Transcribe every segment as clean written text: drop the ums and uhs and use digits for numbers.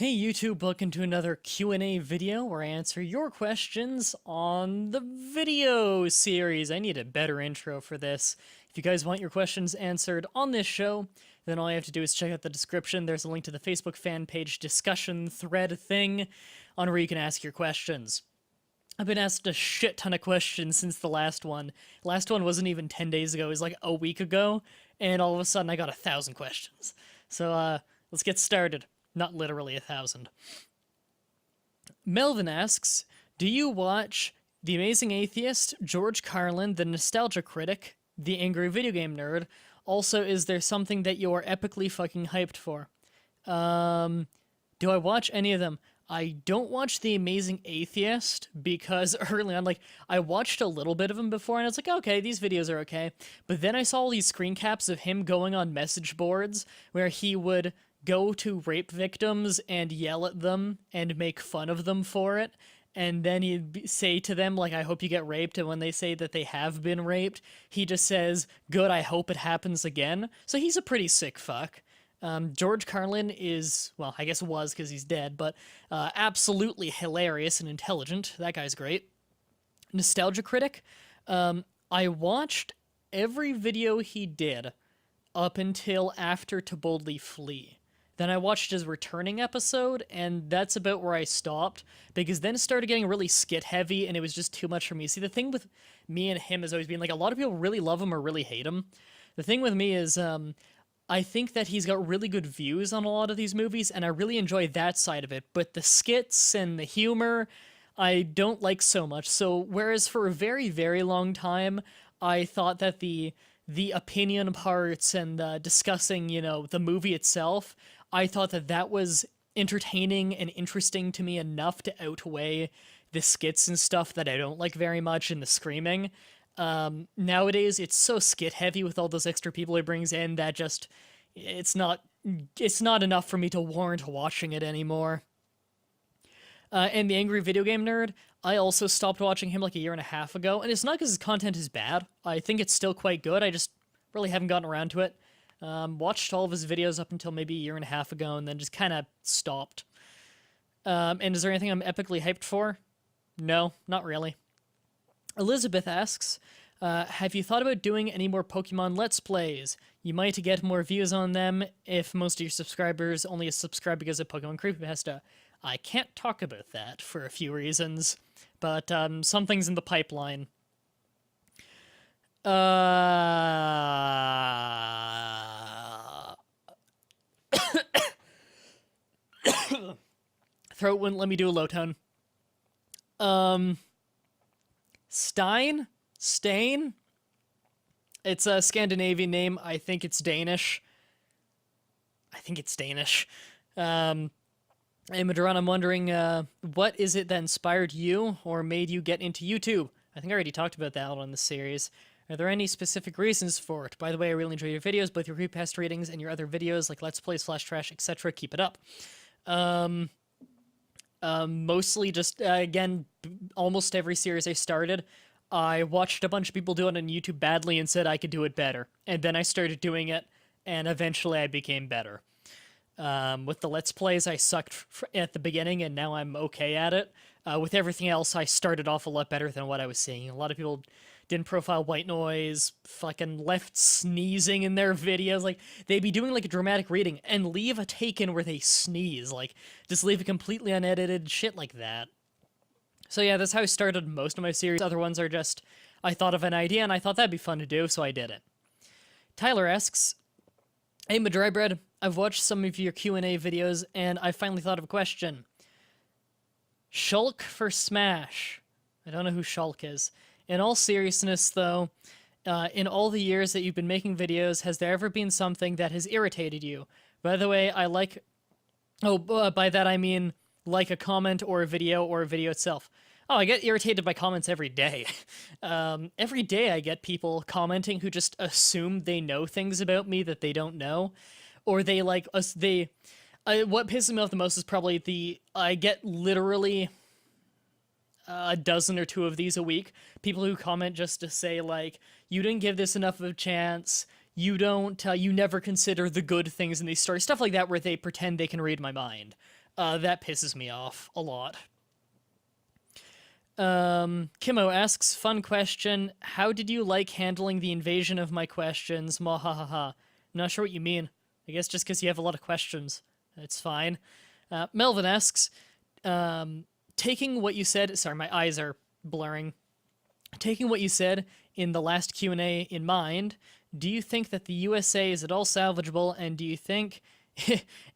Hey YouTube, welcome to another Q&A video where I answer your questions on the video series. I need a better intro for this. If you guys want your questions answered on this show, then all you have to do is check out the description. There's a link to the Facebook fan page discussion thread thing on where you can ask your questions. I've been asked a shit ton of questions since the last one. Last one wasn't even 10 days ago, it was like a week ago, and all of a sudden I got 1,000 questions. So, let's get started. Not literally 1,000. Melvin asks, do you watch The Amazing Atheist, George Carlin, The Nostalgia Critic, The Angry Video Game Nerd? Also, is there something that you are epically fucking hyped for? Do I watch any of them? I don't watch The Amazing Atheist because early on, I watched a little bit of him before and I was like, okay, these videos are okay. But then I saw all these screen caps of him going on message boards where he would go to rape victims and yell at them and make fun of them for it. And then he'd say to them, I hope you get raped. And when they say that they have been raped, he just says, good, I hope it happens again. So he's a pretty sick fuck. George Carlin is, well, I guess was because he's dead, but absolutely hilarious and intelligent. That guy's great. Nostalgia Critic. I watched every video he did up until after To Boldly Flee. Then I watched his returning episode, and that's about where I stopped, because then it started getting really skit-heavy, and it was just too much for me. See, the thing with me and him has always been, a lot of people really love him or really hate him. The thing with me is, I think that he's got really good views on a lot of these movies, and I really enjoy that side of it, but the skits and the humor, I don't like so much. So, whereas for a very, very long time, I thought that the opinion parts and discussing, the movie itself, I thought that that was entertaining and interesting to me enough to outweigh the skits and stuff that I don't like very much and the screaming. Nowadays, it's so skit heavy with all those extra people he brings in that just, it's not enough for me to warrant watching it anymore. And The Angry Video Game Nerd, I also stopped watching him a year and a half ago, and it's not because his content is bad. I think it's still quite good, I just really haven't gotten around to it. Watched all of his videos up until maybe a year and a half ago, and then just kind of stopped. And is there anything I'm epically hyped for? No, not really. Elizabeth asks, have you thought about doing any more Pokemon Let's Plays? You might get more views on them if most of your subscribers only subscribe because of Pokemon Creepypasta. I can't talk about that for a few reasons, but something's in the pipeline. Throat wouldn't let me do a low tone. Stein? Stain? It's a Scandinavian name. I think it's Danish. Hey, Madron, I'm wondering, what is it that inspired you or made you get into YouTube? I think I already talked about that on the series. Are there any specific reasons for it? By the way, I really enjoy your videos, both your creepypasta readings and your other videos like Let's Plays, Flash Trash, etc. Keep it up. Mostly just, again, almost every series I started, I watched a bunch of people do it on YouTube badly and said I could do it better. And then I started doing it, and eventually I became better. With the Let's Plays, I sucked at the beginning, and now I'm okay at it. With everything else, I started off a lot better than what I was seeing. A lot of people didn't profile white noise, fucking left sneezing in their videos. They'd be doing, a dramatic reading and leave a take-in where they sneeze. Just leave it completely unedited, shit like that. So yeah, that's how I started most of my series. Other ones are just, I thought of an idea, and I thought that'd be fun to do, so I did it. Tyler asks, hey, Mah-Dry-Bread, I've watched some of your Q&A videos, and I finally thought of a question. Shulk for Smash. I don't know who Shulk is. In all seriousness, though, in all the years that you've been making videos, has there ever been something that has irritated you? By the way, I like... Oh, by that I mean, like a comment or a video itself. Oh, I get irritated by comments every day. Every day I get people commenting who just assume they know things about me that they don't know. Or they, what pisses me off the most is probably I get literally a dozen or two of these a week. People who comment just to say, you didn't give this enough of a chance, you never consider the good things in these stories, stuff like that where they pretend they can read my mind. That pisses me off a lot. Kimo asks, fun question. How did you like handling the invasion of my questions? Mwahaha. I'm not sure what you mean. I guess just because you have a lot of questions. It's fine. Melvin asks, taking what you said... Sorry, my eyes are blurring. Taking what you said in the last Q&A in mind, do you think that the USA is at all salvageable, and do you think...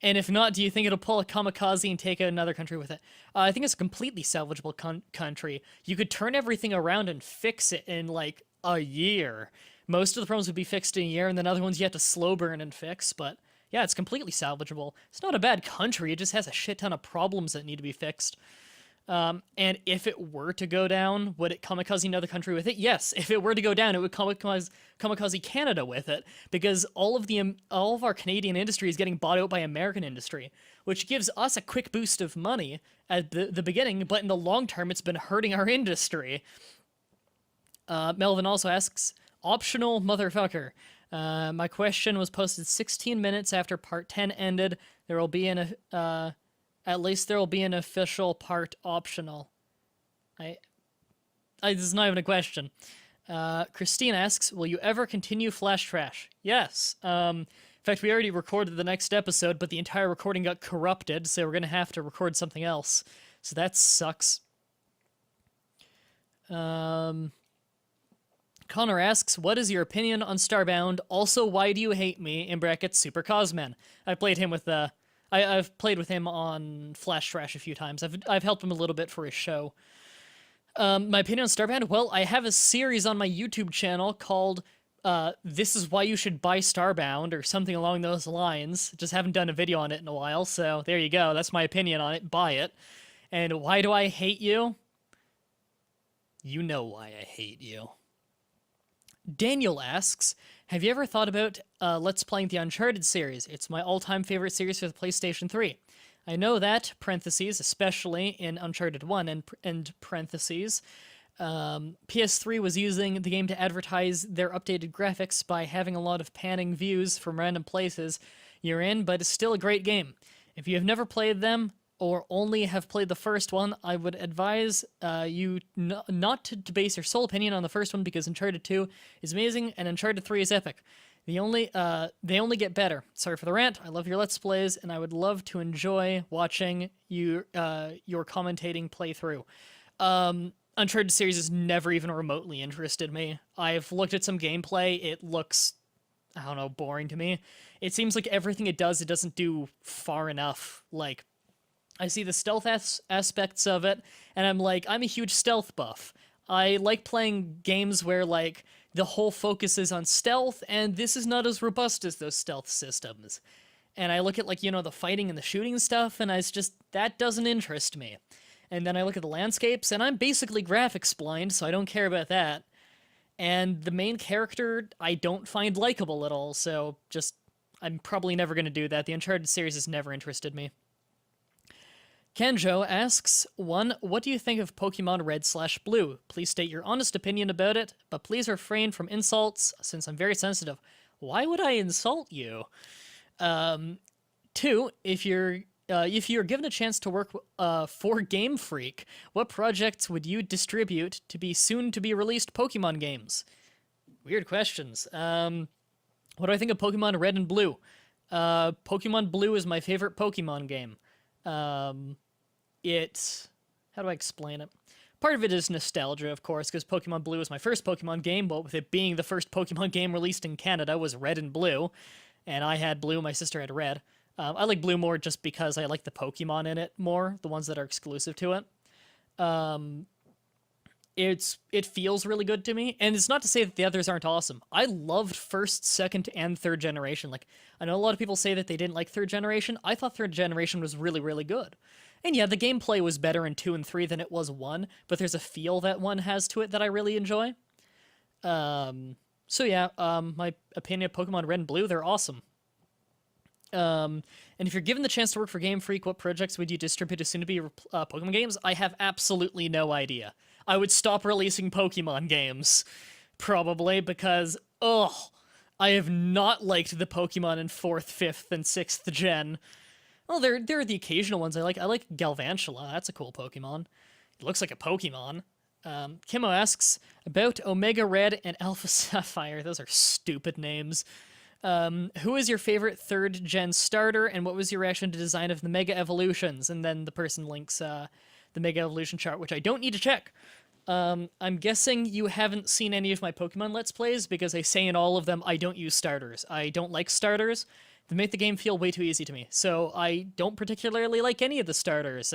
and if not, do you think it'll pull a kamikaze and take another country with it? I think it's a completely salvageable country. You could turn everything around and fix it in, like, a year. Most of the problems would be fixed in a year, and then other ones you have to slow burn and fix, but yeah, it's completely salvageable. It's not a bad country, it just has a shit ton of problems that need to be fixed. And if it were to go down, would it kamikaze another country with it? Yes, if it were to go down, it would kamikaze Canada with it, because all of our Canadian industry is getting bought out by American industry, which gives us a quick boost of money at the beginning, but in the long term, it's been hurting our industry. Melvin also asks, optional motherfucker. My question was posted 16 minutes after part 10 ended. There will be at least there will be an official part optional. This is not even a question. Christine asks, will you ever continue Flash Trash? Yes. In fact, we already recorded the next episode, but the entire recording got corrupted, so we're going to have to record something else. So that sucks. Connor asks, what is your opinion on Starbound? Also, why do you hate me? In brackets, Super Cosman. I played him with I've played with him on Flash Trash a few times. I've helped him a little bit for his show. My opinion on Starbound? Well, I have a series on my YouTube channel called This Is Why You Should Buy Starbound, or something along those lines. Just haven't done a video on it in a while, so there you go. That's my opinion on it. Buy it. And why do I hate you? You know why I hate you. Daniel asks, have you ever thought about Let's Playing the Uncharted series? It's my all-time favorite series for the PlayStation 3. I know that, parentheses, especially in Uncharted 1, and parentheses, PS3 was using the game to advertise their updated graphics by having a lot of panning views from random places you're in, but it's still a great game. If you have never played them, or only have played the first one, I would advise you not to base your sole opinion on the first one, because Uncharted 2 is amazing and Uncharted 3 is epic. They only get better. Sorry for the rant. I love your Let's Plays, and I would love to enjoy watching your commentating playthrough. Uncharted series has never even remotely interested me. I've looked at some gameplay. It looks, I don't know, boring to me. It seems like everything it doesn't do far enough. Like, I see the stealth aspects of it, and I'm like, I'm a huge stealth buff. I like playing games where, like, the whole focus is on stealth, and this is not as robust as those stealth systems. And I look at, like, you know, the fighting and the shooting stuff, and it's just, that doesn't interest me. And then I look at the landscapes, and I'm basically graphics blind, so I don't care about that. And the main character, I don't find likable at all, so just, I'm probably never going to do that. The Uncharted series has never interested me. Kenjo asks, 1. What do you think of Pokemon Red/Blue? Please state your honest opinion about it, but please refrain from insults, since I'm very sensitive. Why would I insult you? 2. If you're given a chance to work for Game Freak, what projects would you distribute to be soon-to-be-released Pokemon games? Weird questions. What do I think of Pokemon Red and Blue? Pokemon Blue is my favorite Pokemon game. How do I explain it? Part of it is nostalgia, of course, because Pokemon Blue was my first Pokemon game, but with it being the first Pokemon game released in Canada was Red and Blue, and I had Blue, my sister had Red. I like Blue more just because I like the Pokemon in it more, the ones that are exclusive to it. It feels really good to me, and it's not to say that the others aren't awesome. I loved first, second, and third generation. Like, I know a lot of people say that they didn't like third generation. I thought third generation was really, really good. And yeah, the gameplay was better in 2 and 3 than it was 1, but there's a feel that 1 has to it that I really enjoy. So yeah, my opinion of Pokemon Red and Blue, they're awesome. And if you're given the chance to work for Game Freak, what projects would you distribute as soon-to-be Pokemon games? I have absolutely no idea. I would stop releasing Pokemon games, probably, because, I have not liked the Pokemon in 4th, 5th, and 6th gen. Well, there are the occasional ones I like. I like Galvantula. That's a cool Pokemon. It looks like a Pokemon. Kimo asks about Omega Red and Alpha Sapphire. Those are stupid names. Who is your favorite third gen starter, and what was your reaction to design of the Mega Evolutions? And then the person links the Mega Evolution chart, which I don't need to check. I'm guessing you haven't seen any of my Pokemon Let's Plays, because I say in all of them I don't use starters. I don't like starters. They make the game feel way too easy to me. So I don't particularly like any of the starters.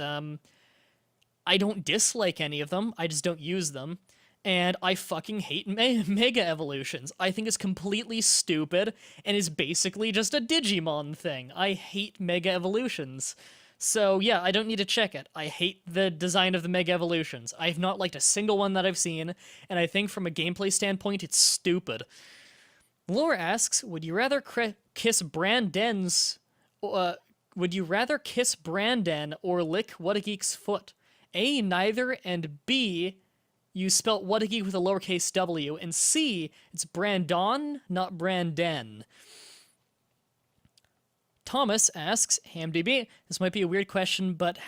I don't dislike any of them, I just don't use them. And I fucking hate Mega Evolutions. I think it's completely stupid and is basically just a Digimon thing. I hate Mega Evolutions. So yeah, I don't need to check it. I hate the design of the Mega Evolutions. I've not liked a single one that I've seen, and I think from a gameplay standpoint, it's stupid. Laura asks, would you rather kiss Brandon's... would you rather kiss Brandon or lick What a Geek's foot? A, neither, and B, you spelt What a Geek with a lowercase w, and C, it's Brandon, not Brandon. Thomas asks, HamDB, this might be a weird question, but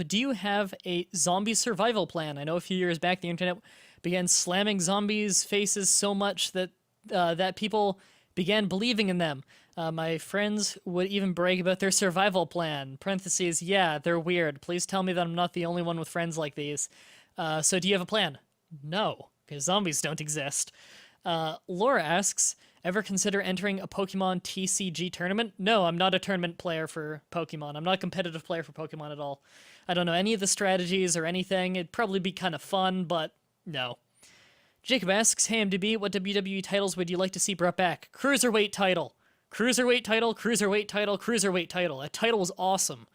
do you have a zombie survival plan? I know a few years back the internet began slamming zombies' faces so much that that people began believing in them. My friends would even brag about their survival plan. Parentheses, yeah, they're weird. Please tell me that I'm not the only one with friends like these. So do you have a plan? No, because zombies don't exist. Laura asks, ever consider entering a Pokemon TCG tournament? No, I'm not a tournament player for Pokemon. I'm not a competitive player for Pokemon at all. I don't know any of the strategies or anything. It'd probably be kind of fun, but no. Jacob asks, hey MDB, what WWE titles would you like to see brought back? Cruiserweight title. Cruiserweight title, Cruiserweight title, Cruiserweight title. That title was awesome.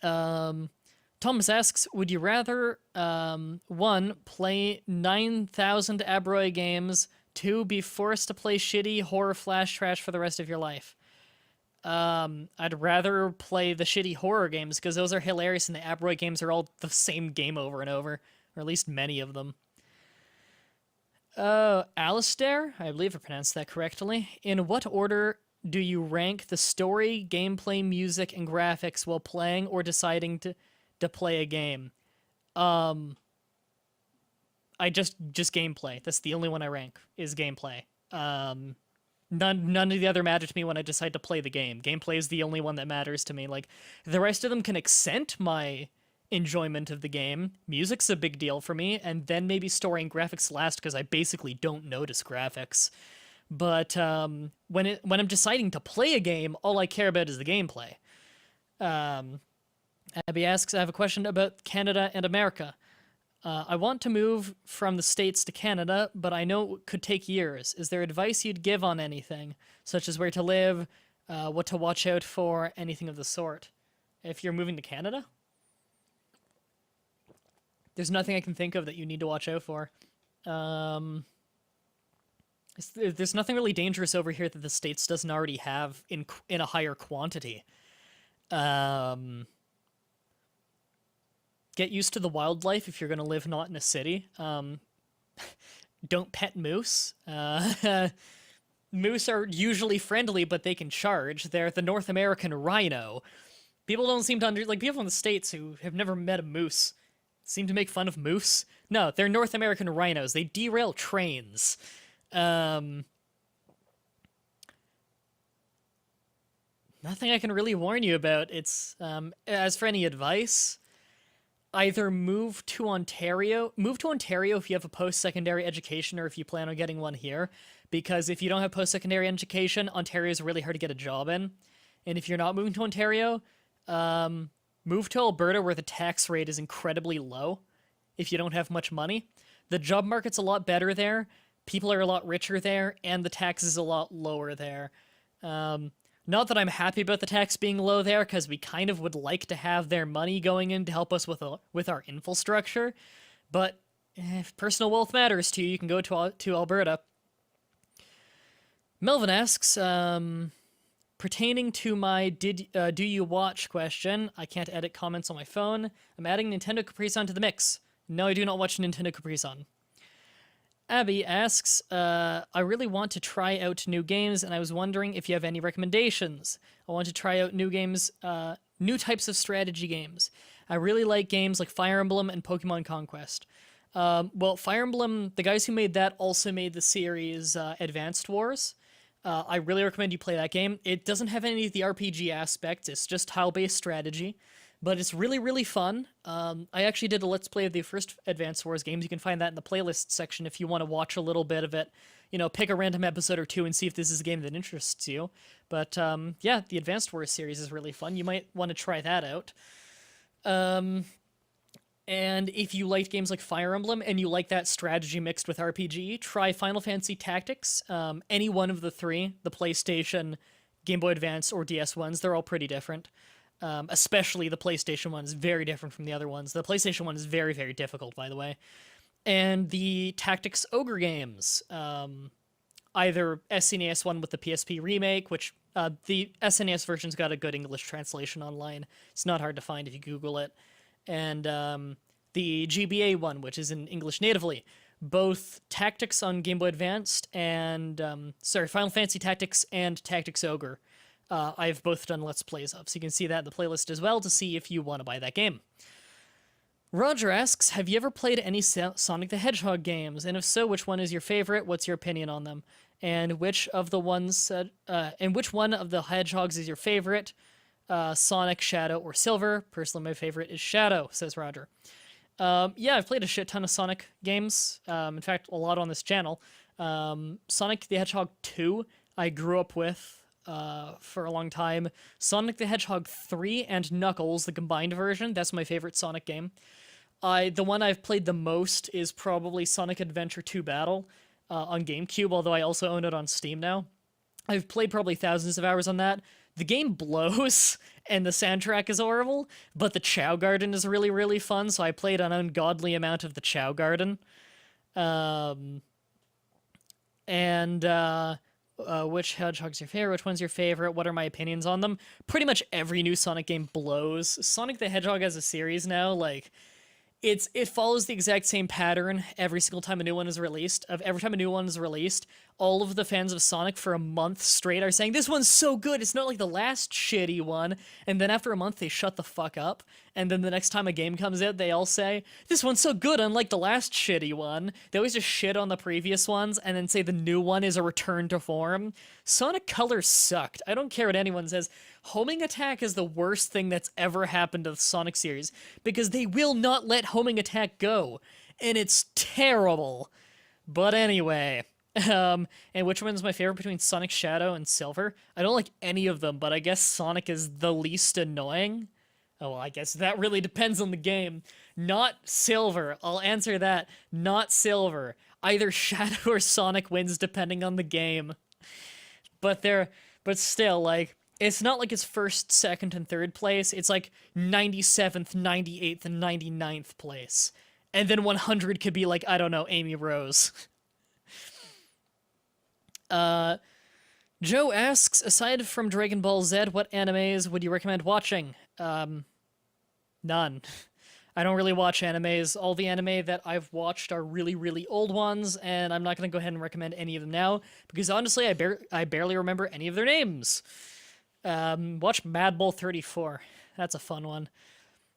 Thomas asks, would you rather, 1, play 9,000 Abroy games, 2, be forced to play shitty horror flash trash for the rest of your life? I'd rather play the shitty horror games, because those are hilarious, and the Abroy games are all the same game over and over, or at least many of them. Alistair, I believe I pronounced that correctly. In what order do you rank the story, gameplay, music, and graphics while playing or deciding to play a game? I just gameplay. That's the only one I rank, is gameplay. None of the other matter to me when I decide to play the game. Gameplay is the only one that matters to me. Like, the rest of them can accent my enjoyment of the game. Music's a big deal for me, and then maybe story and graphics last, because I basically don't notice graphics. But when I'm deciding to play a game, all I care about is the gameplay. Abby asks, I have a question about Canada and America. I want to move from the States to Canada, but I know it could take years. Is there advice you'd give on anything, such as where to live, what to watch out for, anything of the sort? If you're moving to Canada? There's nothing I can think of that you need to watch out for. There's nothing really dangerous over here that the States doesn't already have in a higher quantity. Get used to the wildlife if you're going to live not in a city. Don't pet moose. Moose are usually friendly, but they can charge. They're the North American rhino. People don't seem to people in the States who have never met a moose seem to make fun of moose. No, they're North American rhinos. They derail trains. Nothing I can really warn you about. It's, as for any advice, either move to Ontario if you have a post-secondary education or if you plan on getting one here, because if you don't have post-secondary education, Ontario is really hard to get a job in. And if you're not moving to Ontario, move to Alberta, where the tax rate is incredibly low if you don't have much money. The job market's a lot better there, people are a lot richer there, and the tax is a lot lower there. Not that I'm happy about the tax being low there, because we kind of would like to have their money going in to help us with our infrastructure, but if personal wealth matters to you, you can go to Alberta. Melvin asks, pertaining to my do you watch question, I can't edit comments on my phone. I'm adding Nintendo Capri Sun to the mix. No, I do not watch Nintendo Capri Sun. Abby asks, I really want to try out new games, and I was wondering if you have any recommendations. I want to try out new games, new types of strategy games. I really like games like Fire Emblem and Pokemon Conquest. Well, Fire Emblem, the guys who made that also made the series Advanced Wars. I really recommend you play that game. It doesn't have any of the RPG aspects, it's just tile-based strategy, but it's really, really fun. I actually did a Let's Play of the first Advanced Wars games. You can find that in the playlist section if you want to watch a little bit of it. You know, pick a random episode or two and see if this is a game that interests you. But yeah, the Advanced Wars series is really fun. You might want to try that out. And if you liked games like Fire Emblem and you like that strategy mixed with RPG, try Final Fantasy Tactics. Any one of the three, the PlayStation, Game Boy Advance, or DS ones, they're all pretty different. Especially the PlayStation one is very different from the other ones. The PlayStation one is very, very difficult, by the way. And the Tactics Ogre games, either SNES one with the PSP remake, which the SNES version's got a good English translation online. It's not hard to find if you Google it. And the GBA one, which is in English natively. Both Tactics on Game Boy Advanced and, Final Fantasy Tactics and Tactics Ogre. I've both done Let's Plays of, so you can see that in the playlist as well to see if you want to buy that game. Roger asks, have you ever played any Sonic the Hedgehog games? And if so, which one is your favorite? What's your opinion on them? And which of the ones, and which one of the hedgehogs is your favorite? Sonic, Shadow, or Silver. Personally, my favorite is Shadow, says Roger. Yeah, I've played a shit ton of Sonic games. In fact, a lot on this channel. Sonic the Hedgehog 2, I grew up with for a long time. Sonic the Hedgehog 3 and Knuckles, the combined version, that's my favorite Sonic game. The one I've played the most is probably Sonic Adventure 2 Battle on GameCube, although I also own it on Steam now. I've played probably thousands of hours on that. The game blows, and the soundtrack is horrible, but the Chow Garden is really, really fun, so I played an ungodly amount of the Chow Garden. Which hedgehog's your favorite? Which one's your favorite? What are my opinions on them? Pretty much every new Sonic game blows. Sonic the Hedgehog as a series now, like, it follows the exact same pattern every single time a new one is released. Every time a new one is released, all of the fans of Sonic for a month straight are saying, this one's so good, it's not like the last shitty one, and then after a month they shut the fuck up, and then the next time a game comes out, they all say, this one's so good, unlike the last shitty one. They always just shit on the previous ones, and then say the new one is a return to form. Sonic Colors sucked. I don't care what anyone says. Homing attack is the worst thing that's ever happened to the Sonic series, because they will not let homing attack go, and it's terrible. But anyway, and which one's my favorite between Sonic, Shadow, and Silver? I don't like any of them, but I guess Sonic is the least annoying. Oh, well, I guess that really depends on the game. Not Silver. I'll answer that. Not Silver. Either Shadow or Sonic wins depending on the game. But still, like, it's not like it's first, second, and third place. It's like 97th, 98th, and 99th place. And then 100 could be like, I don't know, Amy Rose. Joe asks, aside from Dragon Ball Z, what animes would you recommend watching? None. I don't really watch animes. All the anime that I've watched are really, really old ones, and I'm not going to go ahead and recommend any of them now, because honestly, I barely remember any of their names. Watch Mad Bull 34. That's a fun one.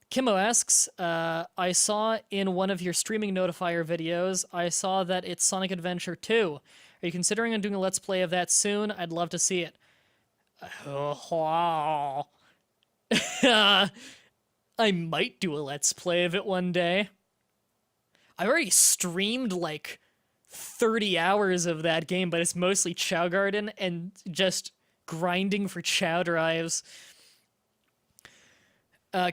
Kimmo asks, I saw in one of your streaming notifier videos, I saw that it's Sonic Adventure 2. Are you considering on doing a Let's Play of that soon? I'd love to see it. I might do a Let's Play of it one day. I already streamed like 30 hours of that game, but it's mostly Chow Garden and just grinding for Chow drives.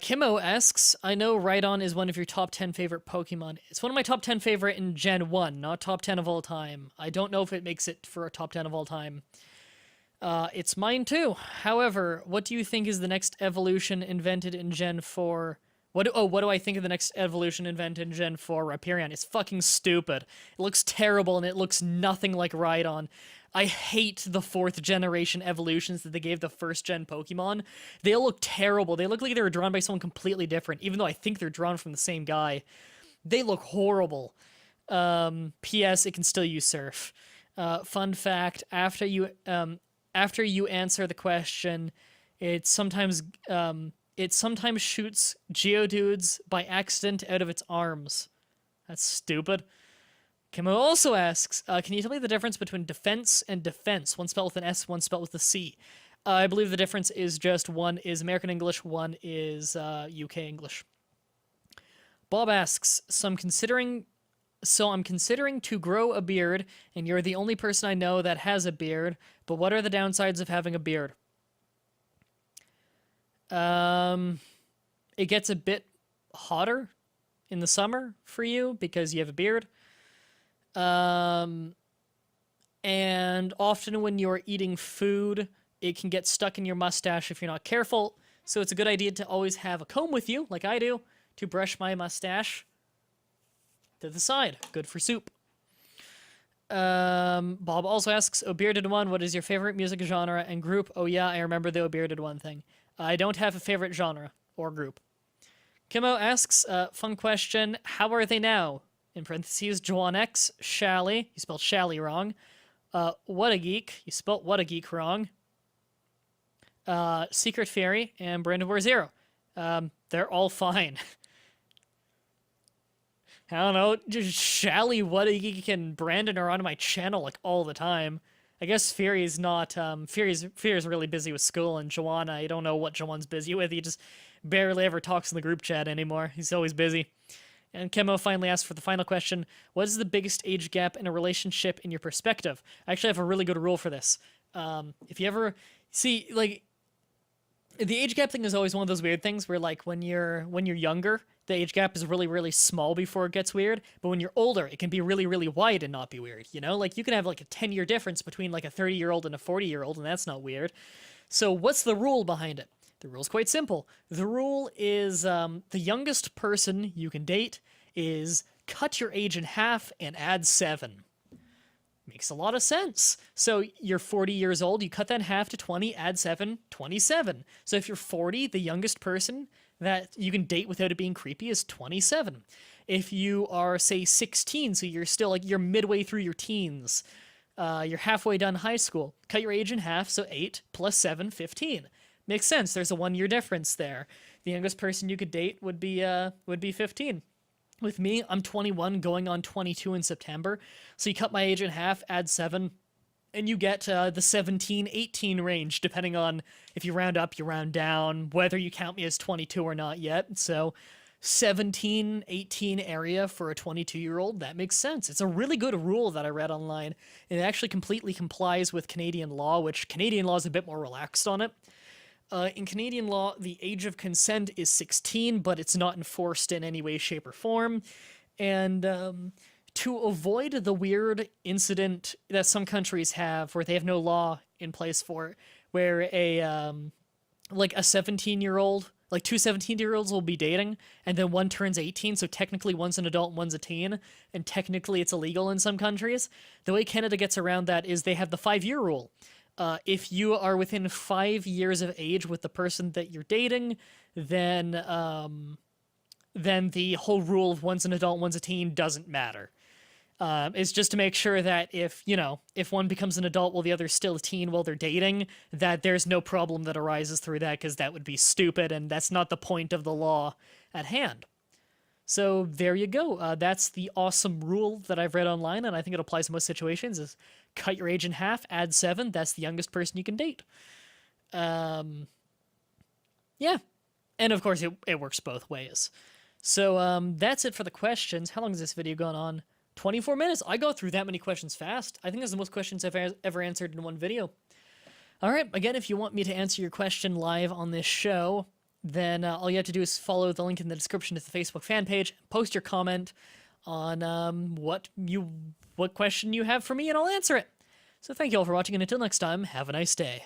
Kimmo asks, I know Rhydon is one of your top 10 favorite Pokemon. It's one of my top 10 favorite in Gen 1, not top 10 of all time. I don't know if it makes it for a top 10 of all time. It's mine too. However, what do you think is the next evolution invented in Gen 4? What do I think of the next evolution invented in Gen 4? Rhyperion. It's fucking stupid. It looks terrible and it looks nothing like Rhydon. I hate the 4th generation evolutions that they gave the 1st gen Pokemon. They all look terrible. They look like they were drawn by someone completely different, even though I think they're drawn from the same guy. They look horrible. P.S. It can still use surf. Fun fact: after you answer the question, it sometimes shoots Geodudes by accident out of its arms. That's stupid. Kimo also asks, can you tell me the difference between defense and defense? One spelled with an S, one spelled with a C. I believe the difference is just one is American English, one is UK English. Bob asks, I'm considering to grow a beard, and you're the only person I know that has a beard, but what are the downsides of having a beard? It gets a bit hotter in the summer for you because you have a beard. And often when you're eating food, it can get stuck in your mustache if you're not careful. So it's a good idea to always have a comb with you, like I do, to brush my mustache to the side. Good for soup. Bob also asks, Oh Bearded One, what is your favorite music genre and group? Oh yeah, I remember the Oh Bearded One thing. I don't have a favorite genre or group. Kimo asks, fun question, how are they now? In parentheses, Juan X, Shally, you spelled Shally wrong. What a Geek, you spelled What a Geek wrong. Secret Fairy, and Brandon War Zero. They're all fine. I don't know, just Shally, What a Geek, and Brandon are on my channel like all the time. I guess Fury's not, Fury's really busy with school, and Juan, I don't know what Juan's busy with. He just barely ever talks in the group chat anymore. He's always busy. And Kemo finally asks for the final question, what is the biggest age gap in a relationship in your perspective? I actually have a really good rule for this. If you ever see, like, the age gap thing is always one of those weird things where, like, when you're younger, the age gap is really, really small before it gets weird. But when you're older, it can be really, really wide and not be weird, you know? Like, you can have, like, a 10-year difference between, like, a 30-year-old and a 40-year-old, and that's not weird. So what's the rule behind it? The rule's quite simple. The rule is the youngest person you can date is cut your age in half and add 7. Makes a lot of sense. So you're 40 years old, you cut that in half to 20, add 7, 27. So if you're 40, the youngest person that you can date without it being creepy is 27. If you are, say, 16, so you're still, like, you're midway through your teens, you're halfway done high school, cut your age in half, so 8 plus 7, 15. Makes sense. There's a 1-year difference there. The youngest person you could date would be 15. With me, I'm 21, going on 22 in September. So you cut my age in half, add 7, and you get the 17, 18 range, depending on if you round up, you round down, whether you count me as 22 or not yet. So 17, 18 area for a 22-year-old, that makes sense. It's a really good rule that I read online. It actually completely complies with Canadian law, which Canadian law is a bit more relaxed on it. In Canadian law, the age of consent is 16, but it's not enforced in any way, shape, or form. And to avoid the weird incident that some countries have where they have no law in place for it, where like a 17-year-old, like two 17-year-olds will be dating, and then one turns 18, so technically one's an adult and one's a teen, and technically it's illegal in some countries. The way Canada gets around that is they have the 5-year rule. If you are within 5 years of age with the person that you're dating, then the whole rule of one's an adult, one's a teen doesn't matter. It's just to make sure that if one becomes an adult while the other's still a teen while they're dating, that there's no problem that arises through that, because that would be stupid, and that's not the point of the law at hand. So there you go. That's the awesome rule that I've read online, and I think it applies to most situations, is cut your age in half, add 7, that's the youngest person you can date. Yeah. And of course, it works both ways. So that's it for the questions. How long has this video gone on? 24 minutes. I go through that many questions fast. I think that's the most questions I've ever answered in one video. All right. Again, if you want me to answer your question live on this show, then all you have to do is follow the link in the description to the Facebook fan page, post your comment on what question you have for me, and I'll answer it. So thank you all for watching, and until next time, have a nice day.